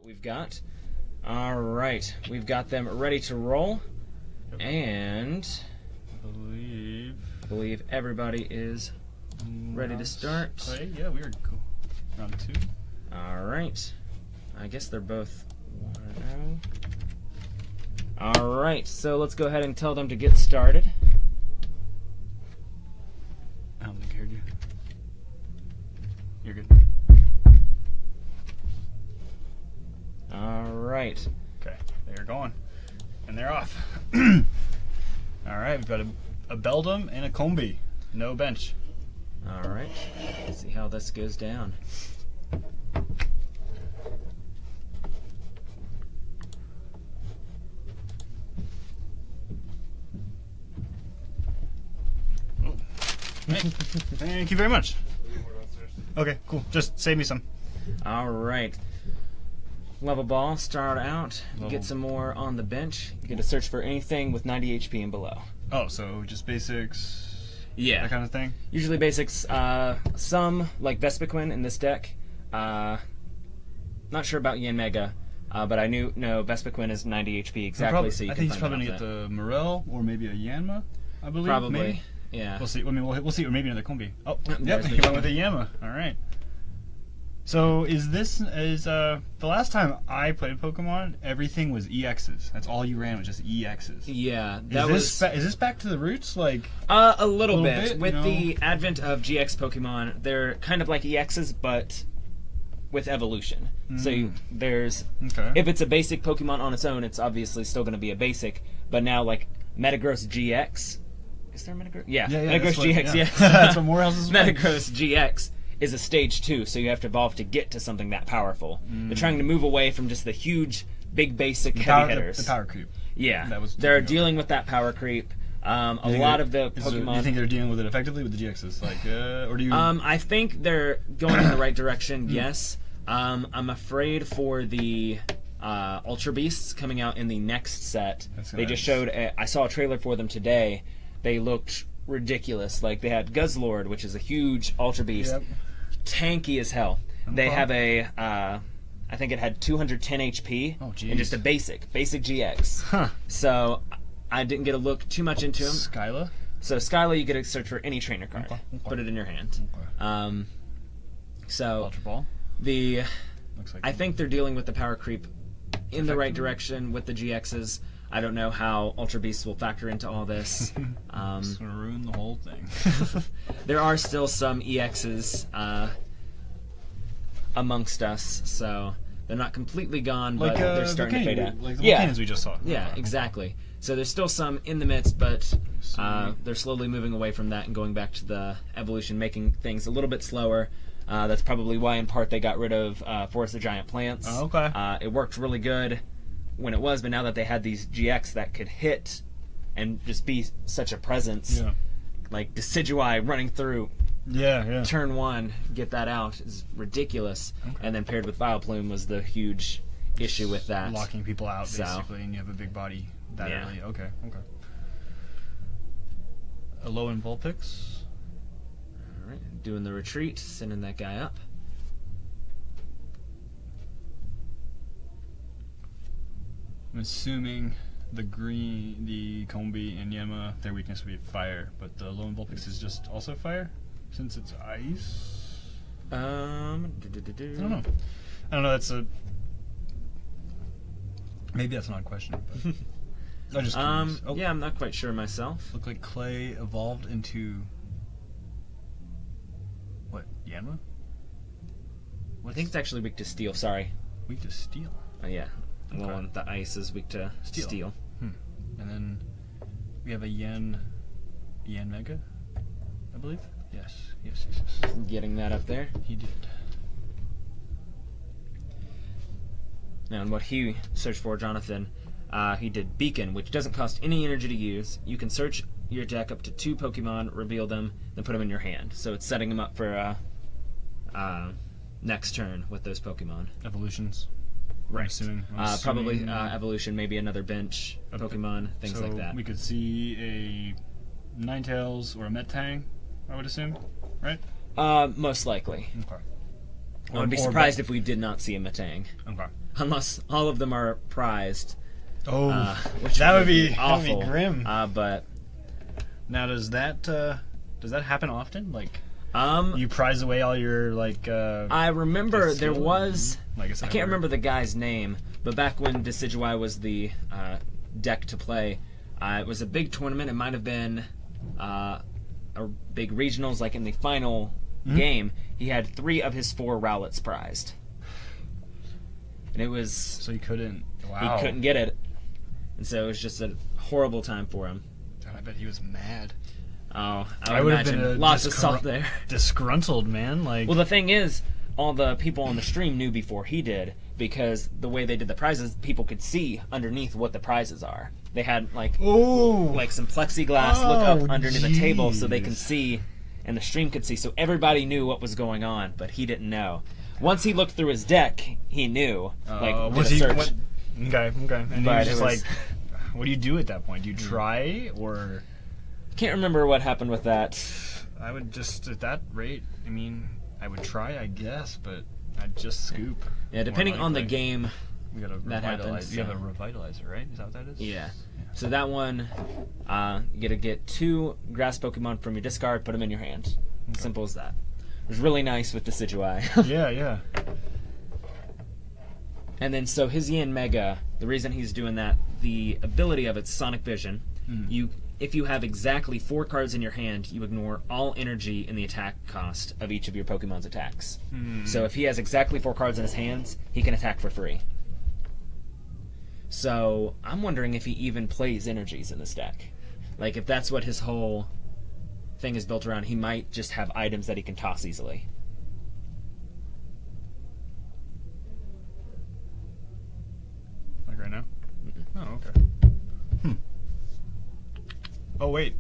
We've got. All right, we've got them ready to roll, and I believe everybody is ready to start. Play? Yeah, we are round 2. All right, I guess they're both 1-0. All right, so let's go ahead and tell them to get started. I don't think I heard you. You're good. All right. Okay, they're going. And they're off. All right, we've got a Beldum and a Combi. No bench. All right. Let's see how this goes down. Oh. Thank you very much. Okay, cool. Just save me some. All right. Level ball, start out, Level. get some more on the bench. You get to search for anything with 90 HP and below. Oh, so just basics? Yeah. That kind of thing? Usually basics. Some, like Vespiqueen in this deck. Not sure about Yanmega, but I know Vespiqueen is 90 HP exactly, so you I can think he's find probably that going to off get the Morel or maybe a Yanma, I believe. Probably, maybe? yeah. We'll see. I mean, we'll see, or maybe another Combi. Oh, yep, there's he the went with a Yanma. All right. So the last time I played Pokemon, everything was EXs. That's all you ran was just EXs. Yeah, Is this back to the roots? Like a little bit. With you know? the advent of GX Pokemon, they're kind of like EXs, but with evolution. So there's if it's a basic Pokemon on its own, it's obviously still going to be a basic. But now like Metagross GX, is there Metagross? Yeah, Metagross GX. Yeah, that's what Morehouse is. Metagross GX is a stage 2, so you have to evolve to get to something that powerful. They're trying to move away from just the huge, big, basic heavy hitters. The power creep. Yeah, they're dealing with that power creep. A lot of the Pokemon. Do you think they're dealing with it effectively with the GXs? Like, or do you? I think they're going in the right direction. Yes. I'm afraid for the Ultra Beasts coming out in the next set. They just showed. I saw a trailer for them today. They looked ridiculous. Like they had Guzzlord, which is a huge Ultra Beast. Yep. Tanky as hell. They have a, I think it had 210 HP, and just a basic GX. Huh. So I didn't get to look too much into him. Skyla? So Skyla, you get to search for any trainer card. Okay. Put it in your hand. Okay. So Ultra Ball? Looks like I think they're dealing with the power creep in the right direction with the GXs. I don't know how Ultra Beasts will factor into all this. It's gonna ruin the whole thing. There are still some EXs amongst us, so they're not completely gone, but they're starting to fade out. Like the volcanoes we just saw. Yeah, exactly. So there's still some in the midst, but they're slowly moving away from that and going back to the evolution, making things a little bit slower. That's probably why, in part, they got rid of Forest of Giant Plants. Oh, okay. It worked really good when it was, but now that they had these GX that could hit and just be such a presence, like Decidueye running through turn 1, get that out is ridiculous. And then paired with Vileplume was the huge issue with that. Locking people out, basically, and you have a big body that early. Okay. A low in Vulpix. Alright, doing the retreat, sending that guy up. I'm assuming the Combi and Yanma, their weakness would be fire, but the Lone Vulpix is just also fire, since it's ice? I don't know. That's maybe that's not a question, but I'm just curious. Yeah, I'm not quite sure myself. Look like Clay evolved into what, Yanma? I think it's actually weak to steel, sorry. Weak to steel? Yeah. Well, the ice is weak to steel. And then we have a Yanmega, I believe? Yes. Getting that up there. He did. Now, and what he searched for, Jonathon, he did Beacon, which doesn't cost any energy to use. You can search your deck up to 2 Pokemon, reveal them, then put them in your hand. So it's setting them up for next turn with those Pokemon. Evolutions. Right. I'm assuming. Probably evolution, maybe another bench Pokemon, things like that. We could see a Ninetales or a Metang, I would assume, right? Most likely. Okay. I would be surprised if we did not see a Metang. Okay. Unless all of them are prized. Oh, which that would be awful. That would be grim. But now, does that happen often? Like, you prize away all your I remember there was. I can't remember remember the guy's name, but back when Decidueye was the deck to play, it was a big tournament. It might have been a big regionals, like in the final game. He had 3 of his 4 Rowlets prized, and it was so he couldn't. Wow. He couldn't get it, and so it was just a horrible time for him. God, I bet he was mad. Oh, I would imagine have been lots of salt there. Disgruntled, man. Like, well, the thing is, all the people on the stream knew before he did, because the way they did the prizes, people could see underneath what the prizes are. They had like some plexiglass look up underneath the table so they can see, and the stream could see. So everybody knew what was going on, but he didn't know. Once he looked through his deck, he knew. Was he? Okay. And he was just like, what do you do at that point? Do you try or? Can't remember what happened with that. I would just, at that rate, I mean, I would try, I guess, but I'd just scoop. Yeah, depending on the game we gotta that happens. You have a revitalizer, right? Is that what that is? Yeah. So that one, you gotta get 2 grass Pokemon from your discard, put them in your hand. Okay. Simple as that. It was really nice with Decidueye. Yeah. And then, so his Yanmega, the reason he's doing that, the ability of it's Sonic Vision. If you have exactly 4 cards in your hand, you ignore all energy in the attack cost of each of your Pokemon's attacks. So if he has exactly 4 cards in his hands, he can attack for free. So I'm wondering if he even plays energies in this deck. Like, if that's what his whole thing is built around, he might just have items that he can toss easily. Like right now? Oh, okay. Oh, wait.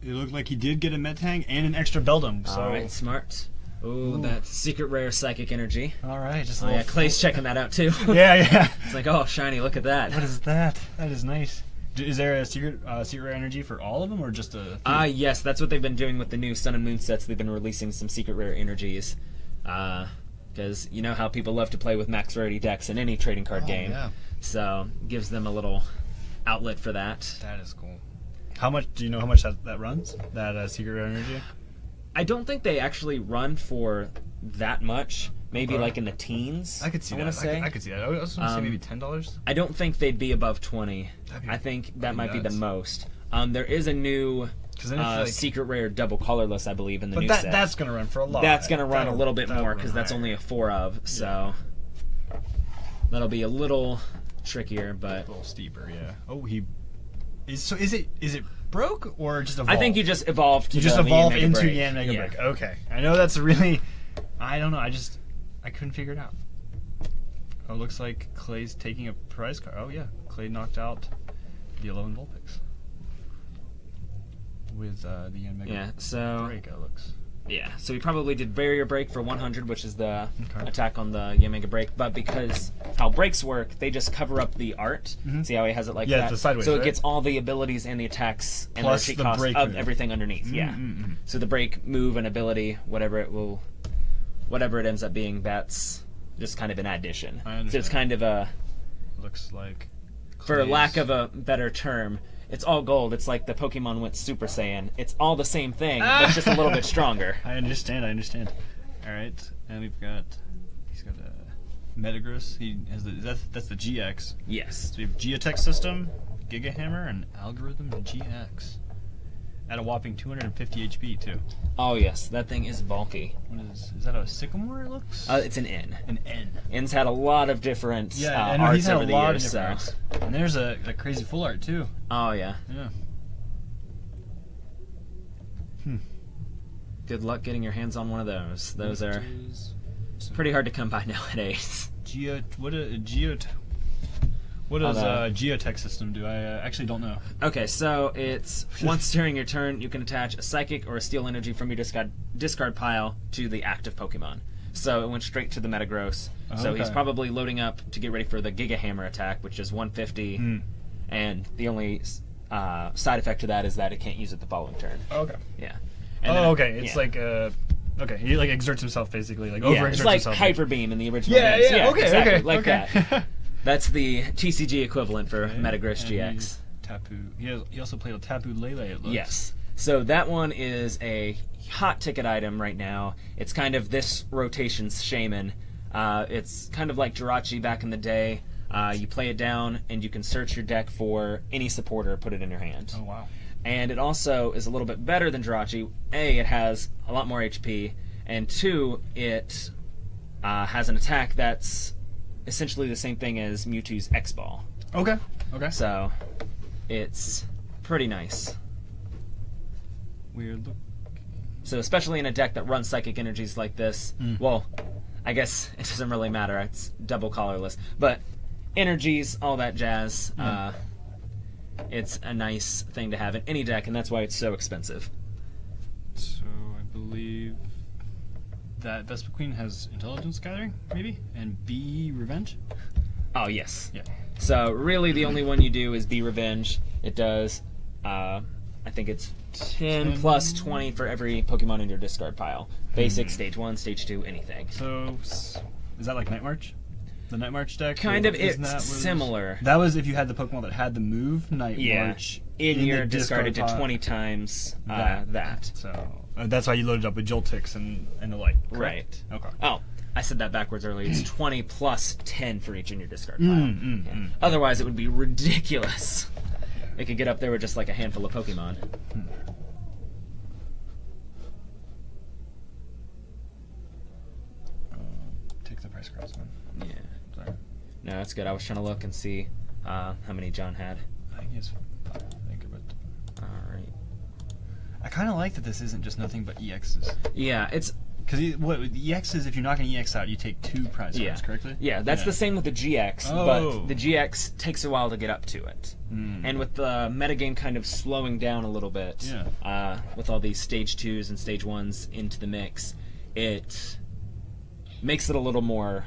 It looked like he did get a Metang and an extra Beldum. So. Alright, smart. Ooh, that secret rare psychic energy. Alright, just yeah, Clay's checking that out too. Yeah. It's like, oh, shiny, look at that. What is that? That is nice. Is there a secret rare energy for all of them, or just a few? Yes, that's what they've been doing with the new Sun and Moon sets. They've been releasing some secret rare energies. Because you know how people love to play with max rarity decks in any trading card game. Yeah. So, gives them a little outlet for that. That is cool. How much do you know? How much that runs? That secret rare energy? I don't think they actually run for that much. Maybe like in the teens. I could see that. I could see that. I was going to say maybe $10. I don't think they'd be above 20. I think that might be the most. There is a new secret rare double colorless, I believe, in the new set. But that's going to run for a lot. That's going to run a little bit more because that's only a 4 of. So that'll be a little trickier, but a little steeper. Yeah. Oh, is it broke or just evolved? I think you just evolved. You just evolve into break. Yanmega Break. Okay, I know that's really. I don't know. I couldn't figure it out. Oh, it looks like Clay's taking a prize card. Oh yeah, Clay knocked out the 11 Vulpix with the Yanmega Break. It looks. Yeah, so he probably did Barrier Break for 100, which is the attack on the Yanmega Break. But because how breaks work, they just cover up the art. See how he has it like that? Yeah, the sideways, so it gets all the abilities and the attacks and plus the cost of move. Everything underneath. Yeah. So the break, move, and ability, whatever it ends up being, that's just kind of an addition. I understand. So it's kind of a... Looks like... For lack of a better term... It's all gold. It's like the Pokemon went Super Saiyan. It's all the same thing, but just a little bit stronger. I understand. All right, and he's got a Metagross. He has that's the GX. Yes. So we have Geotech System, Giga Hammer, and Algorithm GX. At a whopping 250 HP too. Oh yes, that thing is bulky. What is that? A Sycamore? It looks. It's an N. An N. N's had a lot of different I know, arts he's had over a the lot years. Of different arts. And there's a crazy full art too. Oh yeah. Yeah. Good luck getting your hands on one of those. Those are pretty hard to come by nowadays. What does Geotech System do? I actually don't know. Okay, so it's once during your turn, you can attach a Psychic or a Steel Energy from your discard pile to the active Pokemon. So it went straight to the Metagross. So he's probably loading up to get ready for the Giga Hammer attack, which is 150. And the only side effect to that is that it can't use it the following turn. Okay. Yeah. And it's like Okay. He like exerts himself basically, like Yeah, overexerts it's like himself. Hyper Beam in the original Yeah, games. yeah. Okay, exactly, okay, like okay. that. That's the TCG equivalent for Okay. Metagross And GX. Tapu. He also played a Tapu Lele. It looks. Yes. So that one is a hot ticket item right now. It's kind of this rotation's Shaman. It's kind of like Jirachi back in the day. You play it down, and you can search your deck for any supporter, put it in your hand. Oh wow. And it also is a little bit better than Jirachi. A, it has a lot more HP, and 2, it has an attack that's essentially the same thing as Mewtwo's X-Ball. Okay. Okay. So it's pretty nice. Weird look. So especially in a deck that runs Psychic Energies like this, well, I guess it doesn't really matter. It's double colorless. But energies, all that jazz, it's a nice thing to have in any deck, and that's why it's so expensive. So I believe that Vespiqueen has Intelligence Gathering, maybe? And B, Revenge? Oh, yes. Yeah. So really the only one you do is Be Revenge. It does, I think it's 10 plus 20 for every Pokemon in your discard pile. Basic, Stage 1, Stage 2, anything. So, is that like Night March? The Night March deck? Kind of, it's similar. That was if you had the Pokemon that had the move Night March in your discarded to 20 times that. So, that's why you loaded up with Joltix and the like. Correct? Right. Okay. Oh, I said that backwards earlier. It's 20 plus 10 for each in your discard pile. Otherwise, it would be ridiculous. It could get up there with just like a handful of Pokemon. Take the price cards, man. Yeah. Sorry. No, that's good. I was trying to look and see how many John had. I think it's think about it. All right. I kind of like that this isn't just nothing but EXs. Yeah, it's... Because what EX is, if you're knocking EX out, you take 2 prize cards, correctly? Yeah, that's the same with the GX, but the GX takes a while to get up to it. And with the metagame kind of slowing down a little bit, with all these Stage 2s and Stage 1s into the mix, it makes it a little more,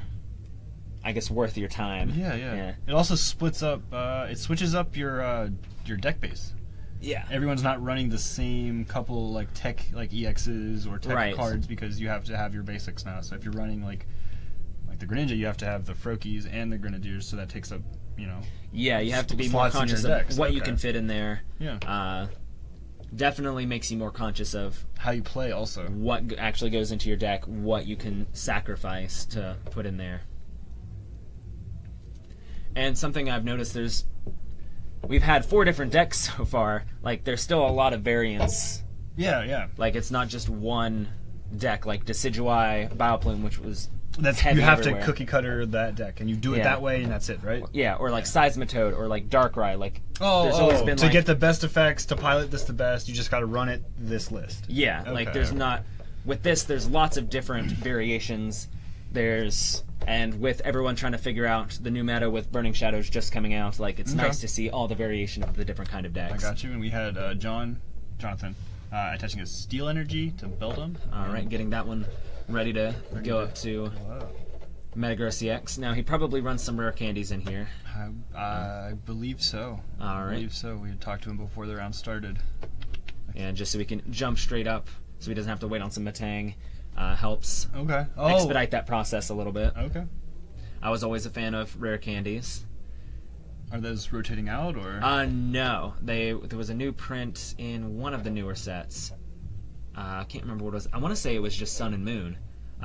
I guess, worth your time. Yeah. It also splits up, it switches up your deck base. Yeah. Everyone's not running the same couple like tech like EXs or tech cards because you have to have your basics now. So if you're running like the Greninja, you have to have the Froakies and the Grenadiers, so that takes up, Yeah, you have to be more conscious of what you can fit in there. Yeah. Definitely makes you more conscious of how you play also. What actually goes into your deck, what you can sacrifice to put in there. And something I've noticed, we've had 4 different decks so far. Like, there's still a lot of variance. Yeah. Like, it's not just one deck, like Decidueye, Bioplume, which was heavy you have everywhere. To cookie cutter that deck, and you do it that way, and that's it, right? Yeah, or like Seismitoad, or like Darkrai. Like, there's always been to get the best effects, to pilot this the best, you just got to run it this list. Yeah, okay, like there's not... With this, there's lots of different variations. And with everyone trying to figure out the new meta with Burning Shadows just coming out, like, it's nice to see all the variation of the different kind of decks. I got you. And we had Jonathon attaching his Steel Energy to Beldum. All right, getting that one ready to go up to Metagross EX. Now, he probably runs some rare candies in here. I believe so. All right. I believe so. We had talked to him before the round started. Yeah, just so we can jump straight up, so he doesn't have to wait on some Metang. Helps expedite that process a little bit. Okay. I was always a fan of rare candies. Are those rotating out, or? No. There was a new print in one of the newer sets. I can't remember what it was. I want to say it was just Sun and Moon.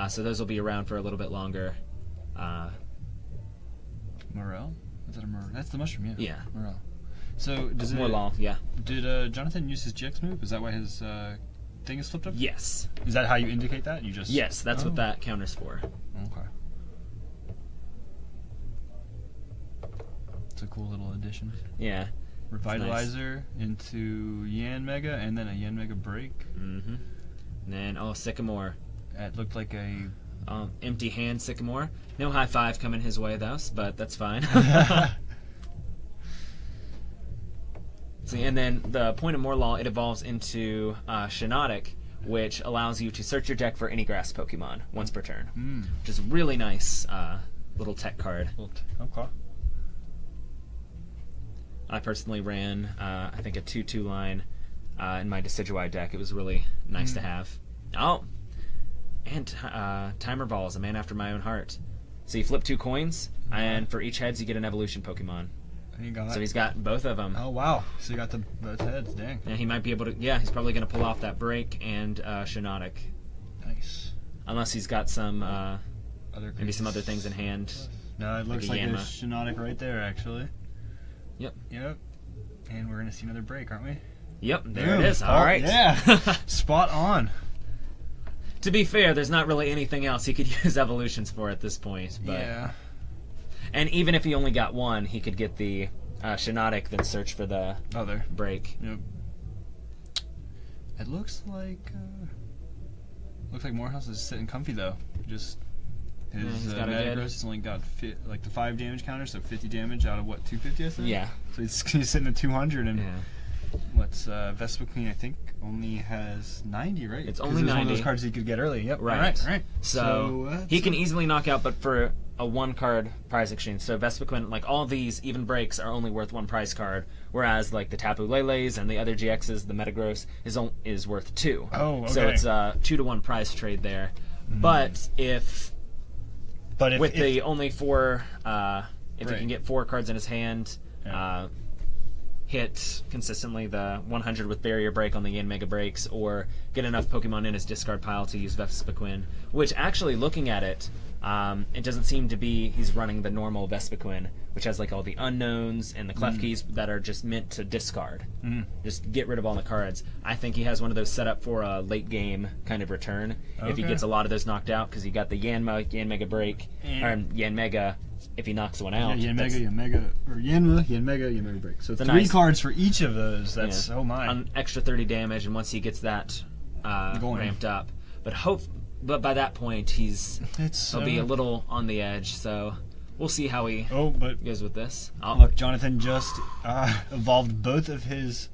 So those will be around for a little bit longer. Morel? Is that a Morel? That's the mushroom, yeah. Yeah. Morel. So does Morel, yeah. Did Jonathon use his GX move? Is that why his thing is flipped up? Yes. Is that how you indicate that? You just Yes, that's what that counters for. Okay. It's a cool little addition. Yeah. Revitalizer into Yanmega, and then a Yanmega break. Mm-hmm. And then, Sycamore. It looked like a... empty hand Sycamore. No high five coming his way, though, but that's fine. See, and then the Point of Morlaw, it evolves into Shiinotic, which allows you to search your deck for any grass Pokemon once per turn. Which is a really nice little tech card. Okay. I personally ran, I think, a 2/2 line in my Decidueye deck. It was really nice to have. Oh! And Timer Ball is a man after my own heart. So you flip 2 coins, and for each heads you get an evolution Pokemon. So he's got both of them. Oh, wow. So you got both heads, dang. And he might be able to, he's probably going to pull off that break and Shiinotic. Nice. Unless he's got some, maybe some other things in hand. No, it looks like a Shiinotic right there, actually. Yep. And we're going to see another break, aren't we? Yep, there it is. All right. Yeah. Spot on. To be fair, there's not really anything else he could use evolutions for at this point. But, yeah. And even if he only got one, he could get the Shiinotic, then search for the break. Yep. It looks like Morehouse is sitting comfy though. Just his Metagross has only got the 5 damage counter, so 50 damage out of what, 250 I think? Yeah. So he's sitting at 200, and what's Vespiqueen I think only has 90, right? It's only 90. It's one of those cards he could get early. Yep. Right. All right. So he can easily knock out, but for a 1-card prize exchange. So Vespiqueen, like all of these even breaks are only worth 1 prize card, whereas like the Tapu Leles and the other GXs, the Metagross is worth 2. Oh, okay. So it's a 2-to-1 prize trade there. But if the only 4, if he can get 4 cards in his hand, hit consistently the 100 with Barrier Break on the Yanmega breaks, or get enough Pokemon in his discard pile to use Vespiqueen, which actually, looking at it, it doesn't seem to be he's running the normal Vespiqueen, which has like all the unknowns and the Klefkis that are just meant to discard. Just get rid of all the cards. I think he has one of those set up for a late game kind of return if he gets a lot of those knocked out, because he got the Yanmega break, or Yanmega if he knocks one out. Yanmega break. So 3 cards for each of those. That's an extra 30 damage, and once he gets that ramped up, but by that point he'll be a little on the edge. So we'll see how he goes with this. Look, Jonathon just evolved both of his.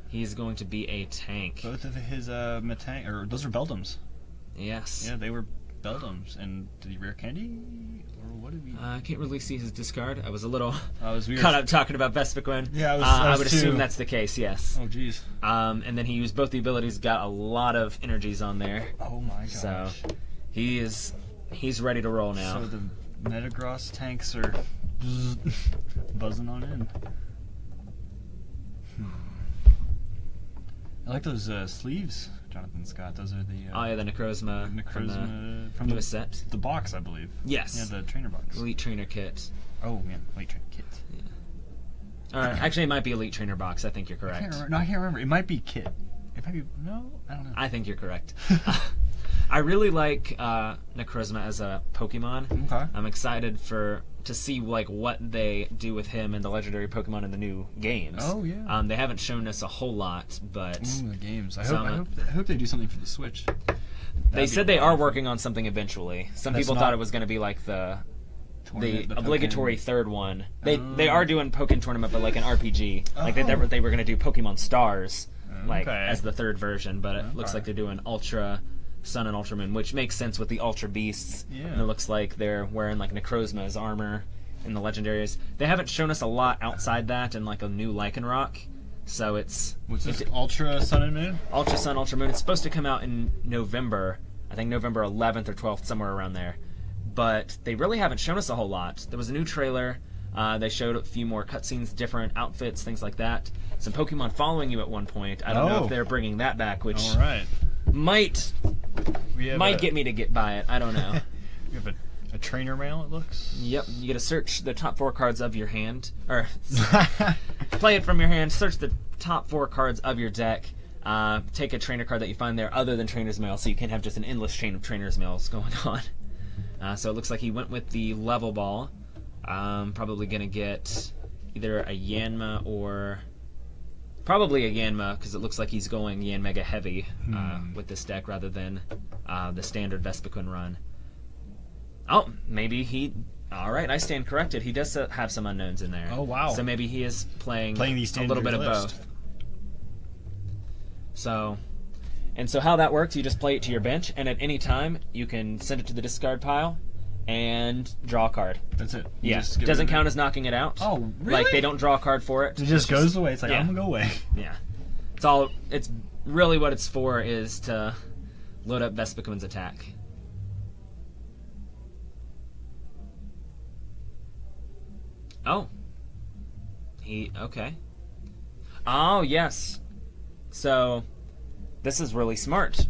He's going to be a tank. Both of his Metang, or those are Beldums. Yes. Yeah, they were Beldums. And did he rare candy? Or what did we... I can't really see his discard. I was a little weird. caught up talking about Vespiqueen. Yeah, I would assume that's the case, yes. Oh, jeez. And then he used both the abilities, got a lot of energies on there. Oh, my gosh. So he's ready to roll now. So the Metagross tanks are buzzing on in. I like those sleeves Jonathon's got. Those are the... the Necrozma from the set. The box, I believe. Yes. Yeah, the trainer box. Elite Trainer Kit. Oh, man. Elite Trainer Kit. Yeah. All right. Actually, it might be Elite Trainer Box. I think you're correct. I can't remember. It might be Kit. It might be... No? I don't know. I think you're correct. I really like Necrozma as a Pokemon. Okay. I'm excited to see like what they do with him and the legendary Pokemon in the new games. Oh yeah. They haven't shown us a whole lot, but the games. I hope they do something for the Switch. They said they are working on something eventually. Some people thought it was going to be like the obligatory third one. They are doing Pokken Tournament, but like an RPG. Like they were going to do Pokemon Stars, as the third version. But it looks like they're doing Ultra Sun and Ultra Moon, which makes sense with the Ultra Beasts. Yeah. And it looks like they're wearing like Necrozma's armor in the legendaries. They haven't shown us a lot outside that and like a new Lycanroc. So it's... What's this? Ultra Sun and Moon? Ultra Sun, Ultra Moon. It's supposed to come out in November. I think November 11th or 12th, somewhere around there. But they really haven't shown us a whole lot. There was a new trailer. They showed a few more cutscenes, different outfits, things like that. Some Pokemon following you at one point. I don't know if they're bringing that back, which might get me to get by it. I don't know. We have a trainer mail, it looks. Yep. You get to search the top 4 cards of your hand. Or play it from your hand. Search the top 4 cards of your deck. Take a trainer card that you find there other than Trainer's Mail, so you can't have just an endless chain of Trainer's Mails going on. So it looks like he went with the Level Ball. Probably going to get either a Yanma or... Probably a Yanma, because it looks like he's going Yanmega heavy with this deck rather than the standard Vespiqueen run. Oh, maybe he... Alright, I stand corrected. He does have some unknowns in there. Oh, wow. So maybe he is playing these a little bit of both. So how that works, you just play it to your bench, and at any time, you can send it to the discard pile and draw a card. That's it. Yeah. Doesn't count as knocking it out. Oh, really? Like, they don't draw a card for it. It just goes away. It's like, I'm going to go away. Yeah. It's really what it's for is to load up Vespiqueen's attack. Oh. Okay. Oh, yes. So, this is really smart.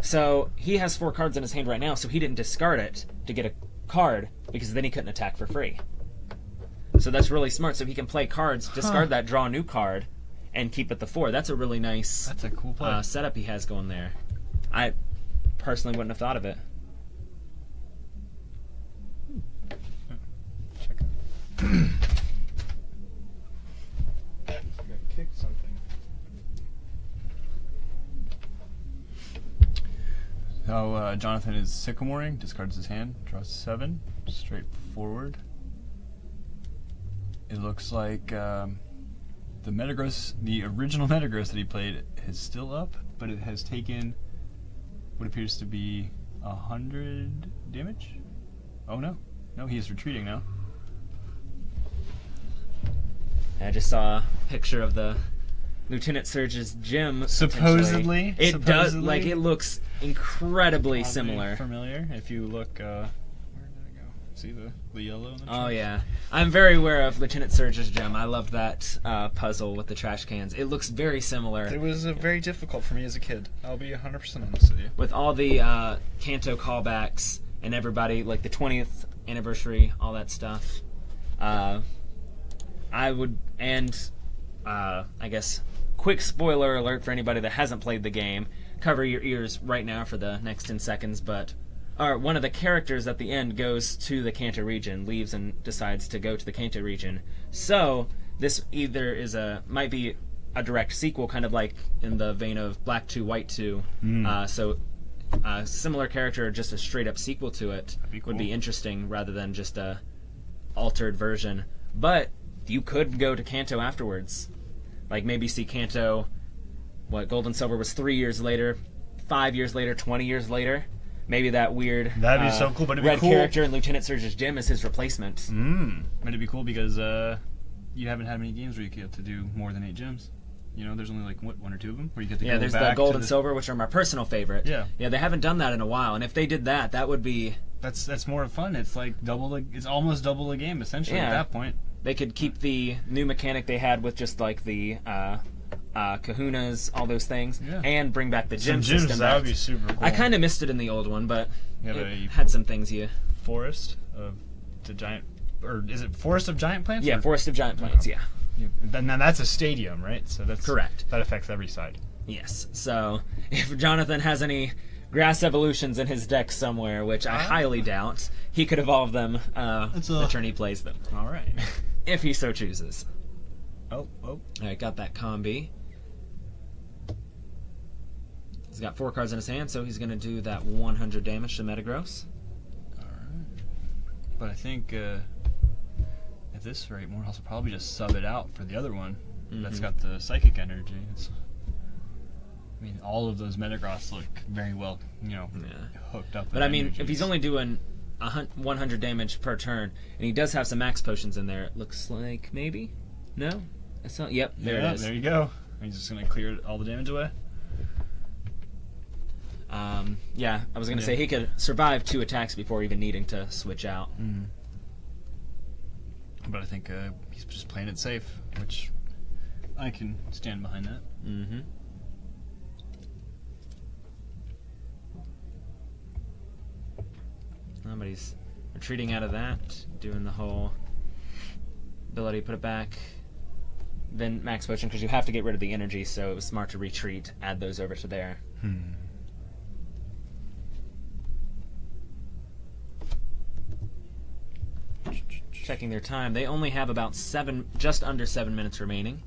So, he has 4 cards in his hand right now, so he didn't discard it to get a card, because then he couldn't attack for free. So that's really smart. So he can play cards, discard that, draw a new card, and keep it the 4. That's a really nice That's a cool play. Setup he has going there. I personally wouldn't have thought of it. Check it. I got kicked something. So Jonathon is Sycamoring, discards his hand, draws 7, straightforward. It looks like the Metagross, the original Metagross that he played, is still up, but it has taken what appears to be 100 damage. Oh no, he is retreating now. I just saw a picture of the Lieutenant Surge's gym. Supposedly, it does. Like, it looks incredibly similar. Familiar. If you look, where did it go? See the yellow in the Oh yeah, I'm very aware of Lieutenant Surge's gym. I love that puzzle with the trash cans. It looks very similar. It was very difficult for me as a kid. I'll be 100% honest with you. With all the Kanto callbacks and everybody, like the 20th anniversary, all that stuff. I would, and I guess, quick spoiler alert for anybody that hasn't played the game. Cover your ears right now for the next 10 seconds, but one of the characters at the end goes to the Kanto region, leaves and decides to go to the Kanto region. So this either might be a direct sequel, kind of like in the vein of Black 2, White 2. So a similar character, or just a straight up sequel to it, would be interesting rather than just a altered version. But you could go to Kanto afterwards. Like maybe see Kanto, Gold and Silver was 3 years later, 5 years later, 20 years later. Maybe that weird that'd be so cool, but it'd red be cool. Character in Lieutenant Surge's gym is his replacement. But it'd be cool because you haven't had many games where you get to do more than 8 gyms. You know, there's only like 1 or 2 of them where you get to go there's back the Gold and Silver, which are my personal favorite. Yeah, they haven't done that in a while, and if they did that, that would be that's more fun. It's like it's almost double the game essentially at that point. They could keep the new mechanic they had with just like the kahunas, all those things, and bring back the gym system. That would be super cool. I kind of missed it in the old one, but it had some things Forest of the Giant, or is it Forest of Giant Plants? Yeah, Forest of Giant Plants, yeah. Now that's a stadium, right? So that's correct. That affects every side. Yes. So if Jonathon has any grass evolutions in his deck somewhere, which I highly doubt, he could evolve them the turn he plays them. All right. If he so chooses. Oh. All right, got that combi. He's got 4 cards in his hand, so he's going to do that 100 damage to Metagross. All right. But I think at this rate, Morehouse will probably just sub it out for the other one. That's got the psychic energy. All of those Metagross look very well, hooked up. But if he's only doing 100 damage per turn, and he does have some max potions in there, it looks like maybe? No? That's not. Yep, there it is. There you go. He's just going to clear all the damage away? I was going to say he could survive 2 attacks before even needing to switch out. But I think he's just playing it safe, which I can stand behind that. Somebody's retreating out of that, doing the whole ability to put it back, then max potion, because you have to get rid of the energy, so it was smart to retreat, add those over to there. Checking their time, they only have about just under 7 minutes remaining.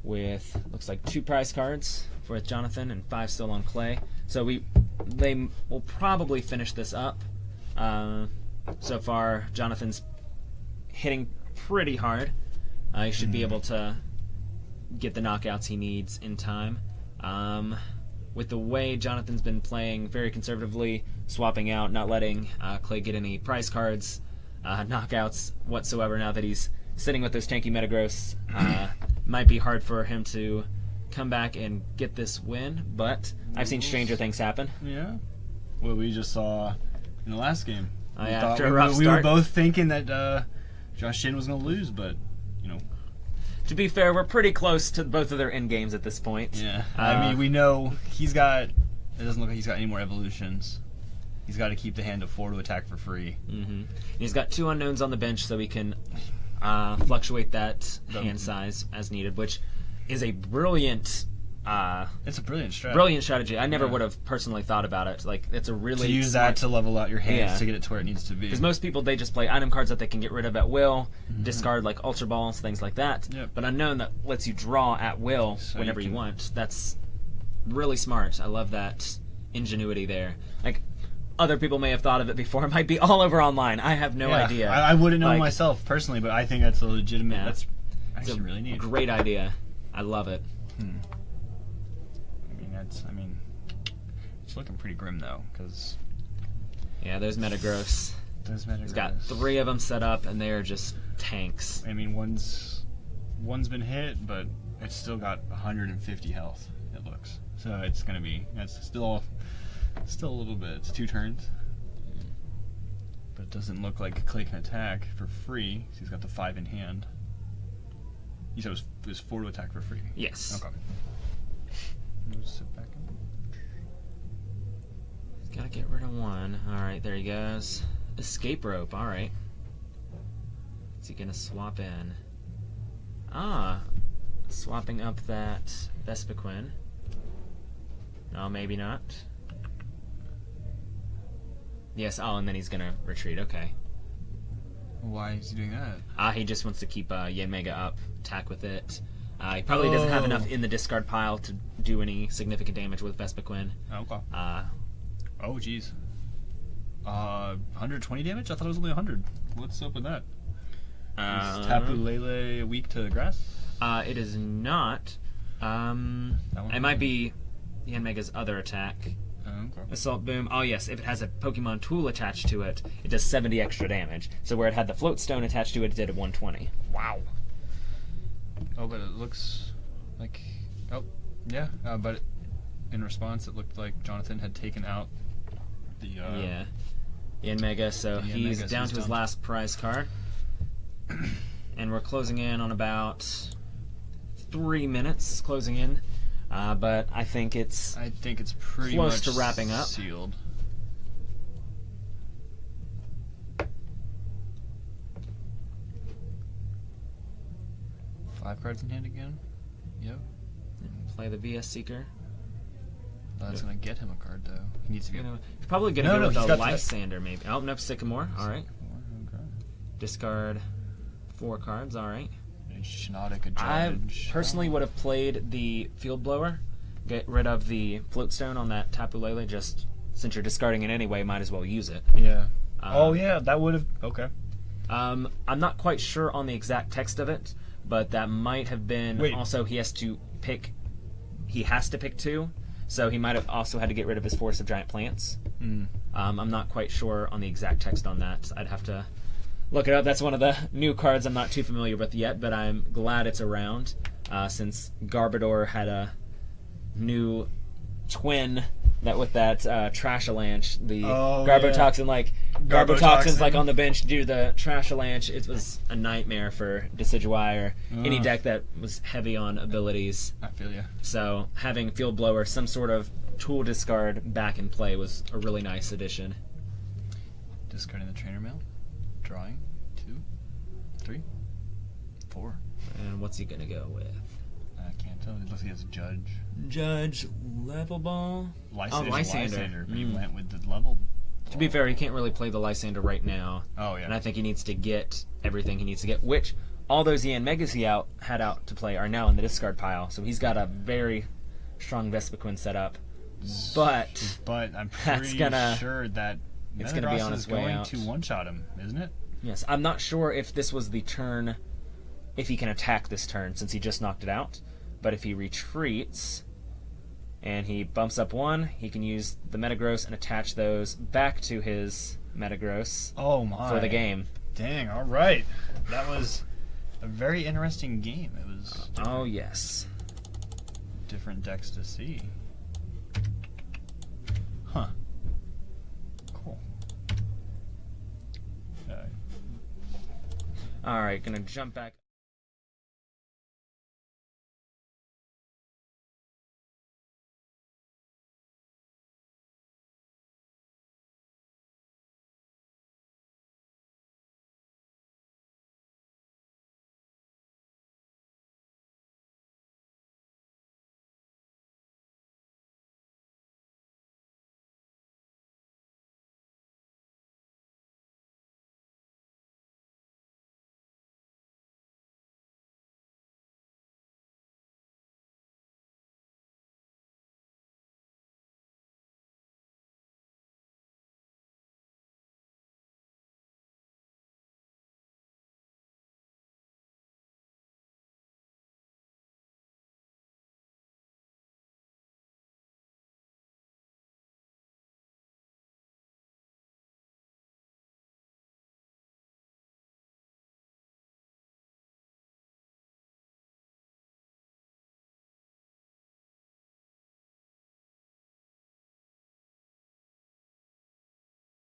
With, looks like 2 prize cards for Jonathon and 5 still on clay. So they will probably finish this up. So far, Jonathon's hitting pretty hard. He should be able to get the knockouts he needs in time. With the way Jonathon's been playing very conservatively, swapping out, not letting Clay get any prize cards, knockouts whatsoever now that he's sitting with those tanky Metagross, might be hard for him to come back and get this win, but I've seen stranger things happen. Yeah. Well, we just saw in the last game, After a rough we start. were both thinking that Josh Shin was going to lose, but, you know. To be fair, we're pretty close to both of their end games at this point. Yeah. I mean, we know it doesn't look like he's got any more evolutions. He's got to keep the hand of 4 to attack for free. Mm-hmm. He's got 2 unknowns on the bench, so he can fluctuate that hand size as needed, which is a brilliant... it's a brilliant strategy. Brilliant strategy. I never would have personally thought about it. Like, it's a really to use that to level out your hands to get it to where it needs to be. Because most people, they just play item cards that they can get rid of at will, discard like Ultra Balls, things like that. Yep. But unknown that lets you draw at will whenever you want. That's really smart. I love that ingenuity there. Like, other people may have thought of it before. It might be all over online. I have no idea. I wouldn't know myself personally, but I think that's a legitimate. That's actually really neat. Great idea. I love it. It's looking pretty grim though, because there's Metagross. He's got 3 of them set up, and they are just tanks. I mean, one's been hit, but it's still got 150 health. It looks so. It's gonna be. That's still a little bit. It's 2 turns, but it doesn't look like Clay can attack for free. So he's got the 5 in hand. You said it was 4 to attack for free. Yes. Okay. Just sit back in. He's gotta get rid of 1. Alright, there he goes. Escape rope, alright. What's he gonna swap in? Swapping up that Vespiqueen. No, maybe not. Yes, and then he's gonna retreat, okay. Why is he doing that? He just wants to keep Yanmega up, attack with it. He probably doesn't have enough in the discard pile to do any significant damage with Vespiqueen. Okay. Oh, jeez. 120 damage? I thought it was only 100. What's up with that? Is Tapu Lele weak to grass? It is not. It might be Yanmega's other attack. Okay. Assault Boom. Oh, yes. If it has a Pokemon tool attached to it, it does 70 extra damage. So where it had the Float Stone attached to it, it did a 120. Wow. Oh, but it looks like... Oh, yeah. But in response, it looked like Jonathon had taken out the... Yanmega, so he's down to his last prize card. And we're closing in on about 3 minutes, closing in. But I think it's pretty close much to wrapping up. Sealed. Five cards in hand again. Yep. Play the VS Seeker. That's gonna get him a card though. He needs to be. He's probably gonna go with a Lysander, maybe. Oh no, Sycamore. All right. Okay. Discard 4 cards. All right. I personally would have played the Field Blower, get rid of the Float Stone on that Tapu Lele. Just since you're discarding it anyway, might as well use it. Yeah. That would have. Okay. I'm not quite sure on the exact text of it, but that might have been. Also, he has to pick 2, so he might have also had to get rid of his Forest of Giant Plants. I'm not quite sure on the exact text on that. I'd have to look it up. That's one of the new cards I'm not too familiar with yet, but I'm glad it's around since Garbodor had a new twin that with that Trash-a-Lanche, the Garbotoxin, Garbotoxin's like on the bench due to the Trash-a-Lanche. It was a nightmare for Decidueye or any deck that was heavy on abilities. I feel ya. So having Field Blower, some sort of tool discard back in play was a really nice addition. Discarding the Trainer Mail. Drawing 2, 3, 4. And what's he gonna go with? I can't tell. It looks like he has a Judge, Level Ball. Lysander. He went with the level. To be fair, he can't really play the Lysander right now. Oh yeah. And I think he needs to get everything he needs to get. Which all those Yanmegas he had out to play are now in the discard pile. So he's got a very strong Vespiqueen set up. But I'm pretty sure that it's going to be on his way out. To one-shot him, isn't it? Yes, I'm not sure if this was the turn, if he can attack this turn since he just knocked it out. But if he retreats and he bumps up 1, he can use the Metagross and attach those back to his Metagross for the game. Dang, all right. That was a very interesting game. It was yes. Different decks to see. Huh. Cool. All right, gonna jump back.